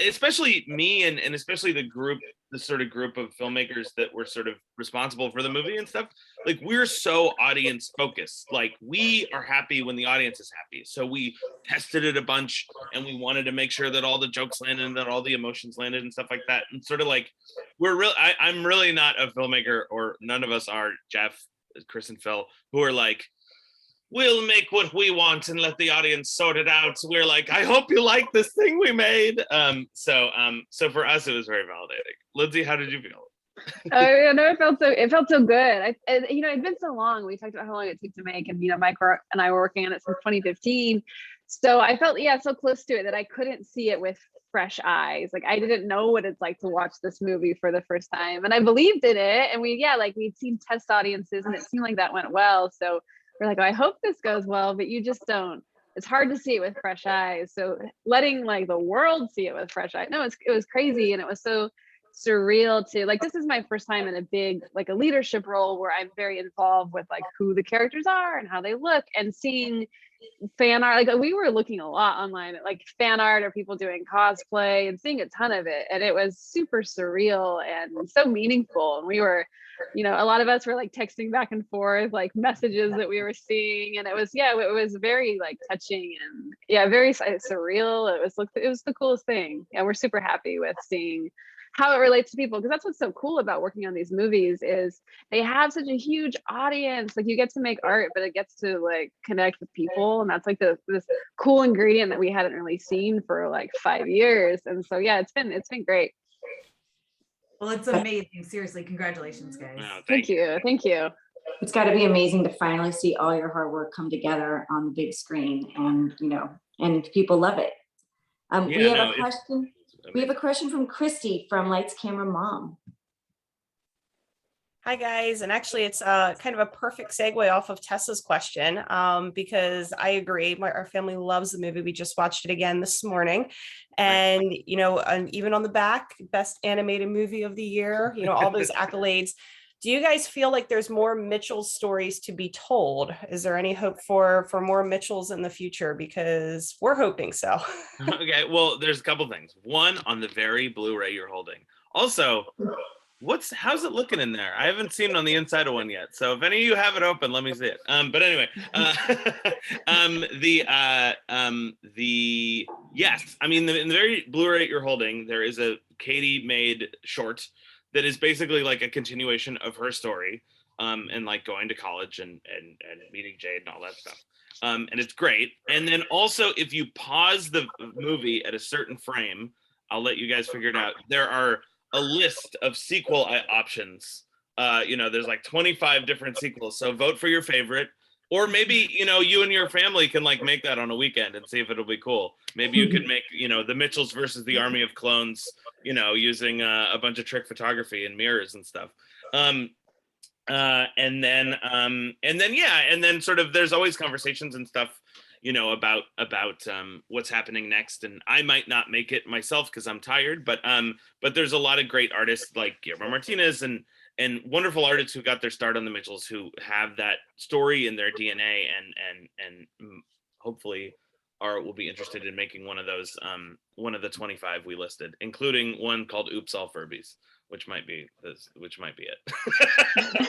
especially me and especially the sort of group of filmmakers that were sort of responsible for the movie and stuff, like we're so audience focused. Like we are happy when the audience is happy. So we tested it a bunch and we wanted to make sure that all the jokes landed and that all the emotions landed and stuff like that. And sort of like, I'm really not a filmmaker, or none of us are, Jeff, Chris and Phil, who are like, we'll make what we want and let the audience sort it out. So we're like, I hope you like this thing we made. So for us, it was very validating. Lindsay, how did you feel? Oh, no, it felt so good. You know, it'd been so long. We talked about how long it took to make, and you know, Mike and I were working on it since 2015. So I felt so close to it that I couldn't see it with fresh eyes. Like I didn't know what it's like to watch this movie for the first time, and I believed in it. And we'd seen test audiences, and it seemed like that went well. So we're like, oh, I hope this goes well, but you just don't. It's hard to see it with fresh eyes. So letting like the world see it with fresh eyes, no, it was crazy, and it was so surreal to like. This is my first time in a big like a leadership role where I'm very involved with like who the characters are and how they look, and seeing fan art. Like we were looking a lot online at like fan art or people doing cosplay and seeing a ton of it, and it was super surreal and so meaningful. And we were, you know, a lot of us were like texting back and forth like messages that we were seeing, and it was very like touching and very surreal. It was the coolest thing, and we're super happy with seeing how it relates to people, because that's what's so cool about working on these movies is they have such a huge audience. Like you get to make art, but it gets to like connect with people, and that's like this cool ingredient that we hadn't really seen for like 5 years. And so yeah, it's been great. Well, it's amazing. Seriously, congratulations, guys. Oh, thank you. It's got to be amazing to finally see all your hard work come together on the big screen, and and people love it. We have a question. We have a question from Christy from Lights Camera Mom. Hi guys, and actually it's kind of a perfect segue off of Tessa's question, because I agree, our family loves the movie. We just watched it again this morning, and you know, and even on the back, best animated movie of the year, you know, all those accolades. Do you guys feel like there's more Mitchell's stories to be told? Is there any hope for more Mitchells in the future? Because we're hoping so. Okay, well, there's a couple things. One, on the very Blu-ray you're holding. Also, how's it looking in there? I haven't seen it on the inside of one yet. So if any of you have it open, let me see it. But anyway, yes, I mean, in the very Blu-ray you're holding, there is a Katie made short that is basically like a continuation of her story, and like going to college and meeting Jade and all that stuff. And it's great. And then also, if you pause the movie at a certain frame, I'll let you guys figure it out. There are a list of sequel options. You know, there's like 25 different sequels. So vote for your favorite, or maybe, you know, you and your family can like make that on a weekend and see if it'll be cool. Maybe you could make, you know, the Mitchells versus the Army of Clones, you know, using a bunch of trick photography and mirrors and stuff. And then sort of there's always conversations and stuff, you know, about what's happening next. And I might not make it myself because I'm tired, but there's a lot of great artists like Guillermo Martinez and wonderful artists who got their start on the Mitchells who have that story in their DNA and hopefully will be interested in making one of those, one of the 25 we listed, including one called Oops All Furbies, which might be it.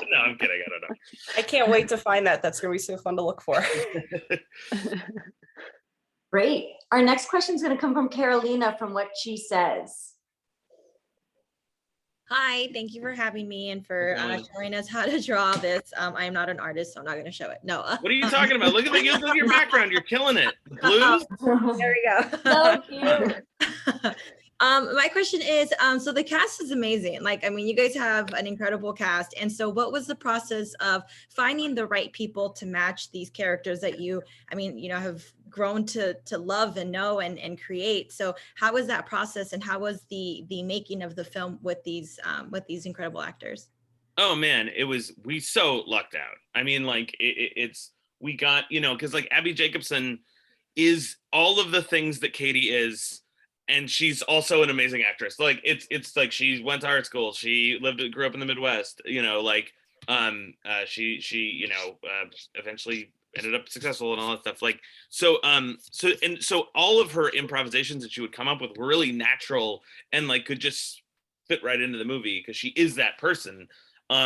No, I'm kidding. I don't know. I can't wait to find that. That's going to be so fun to look for. Great. Our next question is going to come from Carolina from What She Says. Hi, thank you for having me and for showing us how to draw this. I am not an artist, so I'm not going to show it. No. What are you talking about? Look at your background. You're killing it. Blues? There we go. So cute. My question is, so the cast is amazing. Like, I mean, you guys have an incredible cast. And so what was the process of finding the right people to match these characters that you have grown to love and know and create? So how was that process, and how was the making of the film with these incredible actors? Oh man, we so lucked out. I mean, like we got, you know, because like Abby Jacobson is all of the things that Katie is, and she's also an amazing actress. Like it's like she went to art school, she grew up in the Midwest, you know, like she you know, eventually ended up successful and all that stuff. Like so all of her improvisations that she would come up with were really natural and like could just fit right into the movie because she is that person.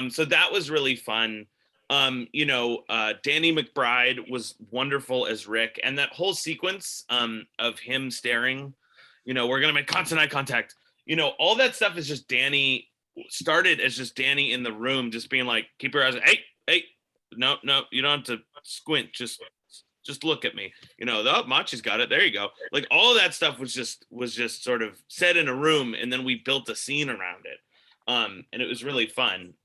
So that was really fun. You know, Danny McBride was wonderful as Rick, and that whole sequence of him staring, you know, we're gonna make constant eye contact, you know, all that stuff is just Danny, started as just Danny in the room just being like, keep your eyes, hey, no, you don't have to squint, just look at me, you know. Oh, Machi's got it, there you go. Like all of that stuff was just sort of said in a room, and then we built a scene around it, and it was really fun.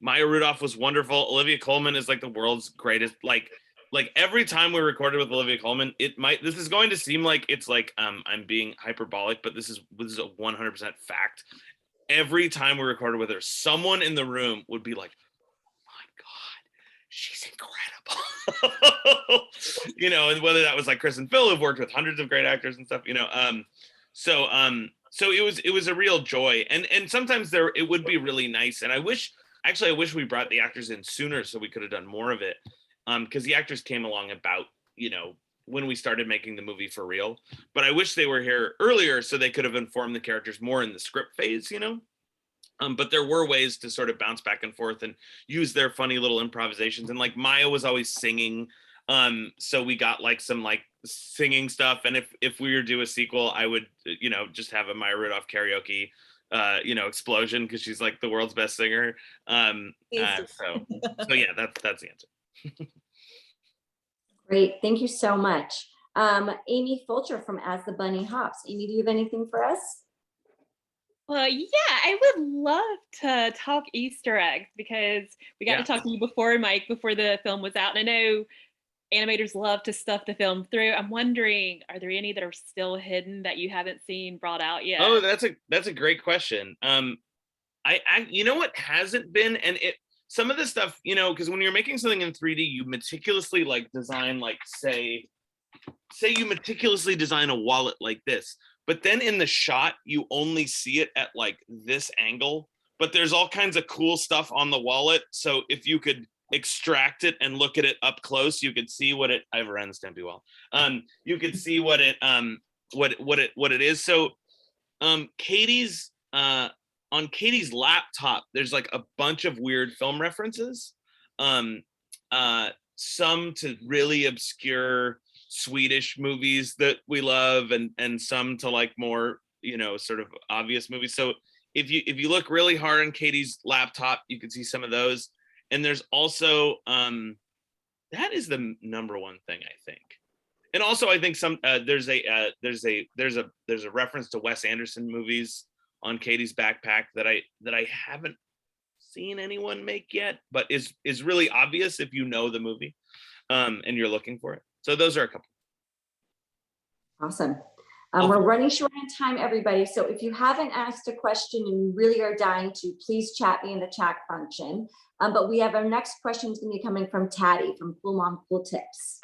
Maya Rudolph was wonderful. Olivia Colman is like the world's greatest. Like like every time we recorded with Olivia Colman, this is going to seem like it's like I'm being hyperbolic, but this is a 100% fact. Every time we recorded with her, someone in the room would be like, she's incredible. You know, and whether that was like Chris and Phil, who've worked with hundreds of great actors and stuff, you know. So it was a real joy. And sometimes it would be really nice. And I wish we brought the actors in sooner so we could have done more of it. Because the actors came along about, you know, when we started making the movie for real. But I wish they were here earlier so they could have informed the characters more in the script phase, you know. But there were ways to sort of bounce back and forth and use their funny little improvisations. And like Maya was always singing. So we got like some like singing stuff. And if we were to do a sequel, I would, you know, just have a Maya Rudolph karaoke, you know, explosion because she's like the world's best singer. So yeah, that's the answer. Great, thank you so much. Amy Fulcher from As the Bunny Hops. Amy, do you have anything for us? Well, yeah, I would love to talk Easter eggs because we got to talk to you before, Mike, before the film was out. And I know animators love to stuff the film through. I'm wondering, are there any that are still hidden that you haven't seen brought out yet? Oh, that's a great question. I you know what hasn't been, and some of the stuff, you know, because when you're making something in 3D, you meticulously like design, like say you meticulously design a wallet like this. But then in the shot, you only see it at like this angle, but there's all kinds of cool stuff on the wallet. So if you could extract it and look at it up close, you could see what it, I have a Ren Stampy wall. You could see what it is. So Katie's, on Katie's laptop, there's like a bunch of weird film references. Some to really obscure Swedish movies that we love, and some to like more, you know, sort of obvious movies. So if you look really hard on Katie's laptop, you can see some of those. And there's also that is the number one thing, I think. And also I think some there's a reference to Wes Anderson movies on Katie's backpack that I haven't seen anyone make yet, but is really obvious if you know the movie and you're looking for it. So those are a couple. Awesome. We're running short on time, everybody. So if you haven't asked a question and you really are dying to, please chat me in the chat function. But we have our next question is going to be coming from Taddy from Cool Mom Cool Tips.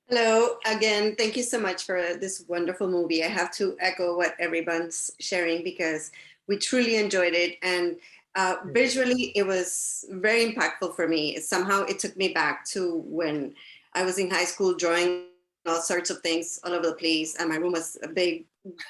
Hello again. Thank you so much for this wonderful movie. I have to echo what everyone's sharing because we truly enjoyed it. And visually, it was very impactful for me. Somehow it took me back to when I was in high school drawing all sorts of things all over the place. And my room was a big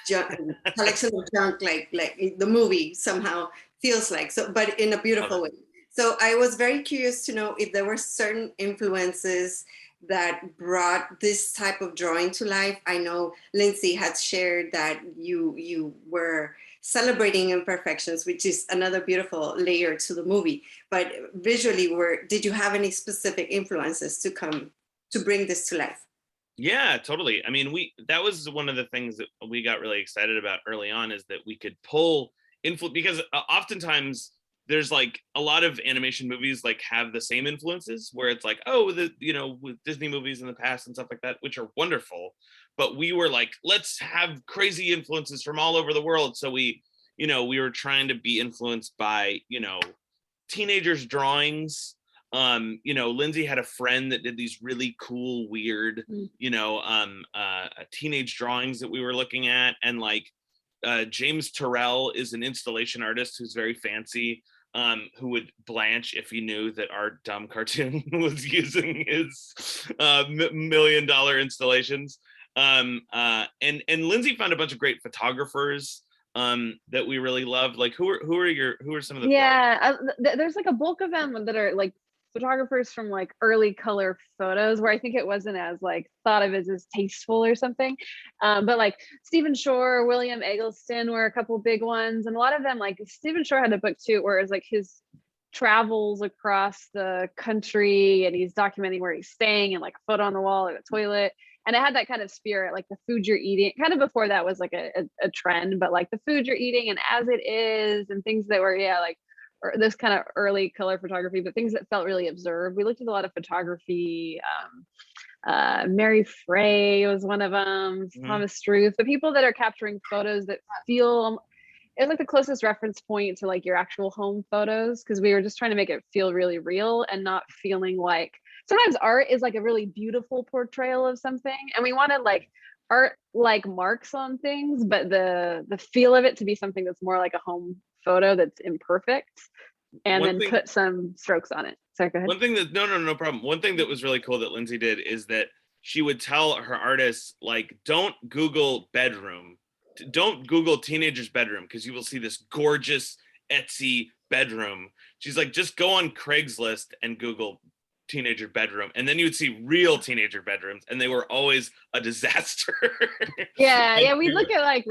collection of junk, like the movie somehow feels like, so, but in a beautiful way. So I was very curious to know if there were certain influences that brought this type of drawing to life. I know Lindsay had shared that you were celebrating imperfections, which is another beautiful layer to the movie. But visually, did you have any specific influences to bring this to life? Yeah, totally. I mean, that was one of the things that we got really excited about early on, is that we could pull influence, because oftentimes there's like a lot of animation movies like have the same influences where it's like, oh, with Disney movies in the past and stuff like that, which are wonderful. But we were like, let's have crazy influences from all over the world. So we were trying to be influenced by, teenagers' drawings. Lindsay had a friend that did these really cool, weird, teenage drawings that we were looking at. And like James Terrell is an installation artist who's very fancy, who would blanch if he knew that our dumb cartoon was using his $1 million installations. And Lindsay found a bunch of great photographers that we really loved. Like who are some of the there's like a bulk of them that are like photographers from like early color photos, where I think it wasn't as like thought of as tasteful or something, but like Stephen Shore, William Eggleston were a couple big ones, and a lot of them, like Stephen Shore had a book too where it was like his travels across the country and he's documenting where he's staying and like a photo on the wall or the toilet. And it had that kind of spirit, like the food you're eating, kind of before that was like a trend, but like the food you're eating and as it is, and things that were, like this kind of early color photography, but things that felt really observed. We looked at a lot of photography. Mary Frey was one of them, Thomas Struth, the people that are capturing photos that feel, it's like the closest reference point to like your actual home photos, because we were just trying to make it feel really real and not feeling like, sometimes art is like a really beautiful portrayal of something, and we wanted like art like marks on things, but the feel of it to be something that's more like a home photo that's imperfect, and then put some strokes on it. Sorry, go ahead. One thing that, no problem. One thing that was really cool that Lindsay did is that she would tell her artists, like, don't Google bedroom. Don't Google teenager's bedroom, because you will see this gorgeous Etsy bedroom. She's like, just go on Craigslist and Google teenager bedroom, and then you would see real teenager bedrooms, and they were always a disaster. Yeah, we look at like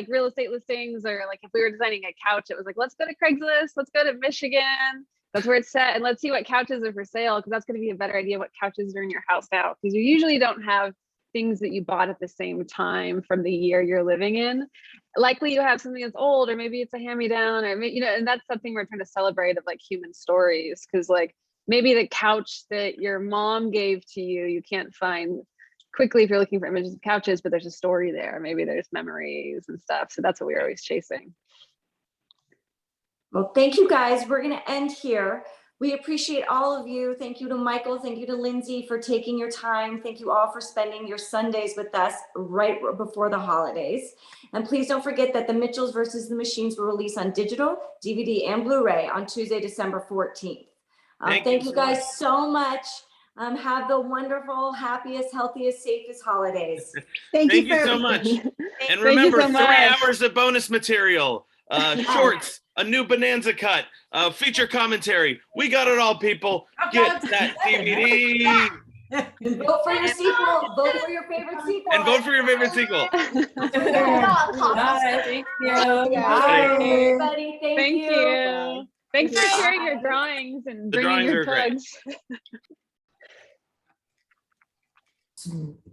real estate listings, or like if we were designing a couch, it was like, let's go to Craigslist, let's go to Michigan, that's where it's set, and let's see what couches are for sale, because that's going to be a better idea what couches are in your house now, because you usually don't have things that you bought at the same time from the year you're living in. Likely you have something that's old, or maybe it's a hand-me-down, or maybe, and that's something we're trying to celebrate, of like human stories, because like maybe the couch that your mom gave to you, you can't find quickly if you're looking for images of couches, but there's a story there. Maybe there's memories and stuff. So that's what we're always chasing. Well, thank you guys. We're going to end here. We appreciate all of you. Thank you to Michael. Thank you to Lindsay for taking your time. Thank you all for spending your Sundays with us right before the holidays. And please don't forget that The Mitchells versus the Machines will release on digital, DVD, and Blu-ray on Tuesday, December 14th. Thank you guys so much. Have the wonderful, happiest, healthiest, safest holidays. Thank you so much. And remember, 3 hours of bonus material, shorts, a new Bonanza cut, feature commentary. We got it all, people. Get that DVD. Vote for your sequel. Vote for your favorite sequel. And vote for your favorite sequel. Bye. Thank you. Bye, everybody. Thank you. Thanks for sharing your drawings and The bringing drawings your are great. plugs.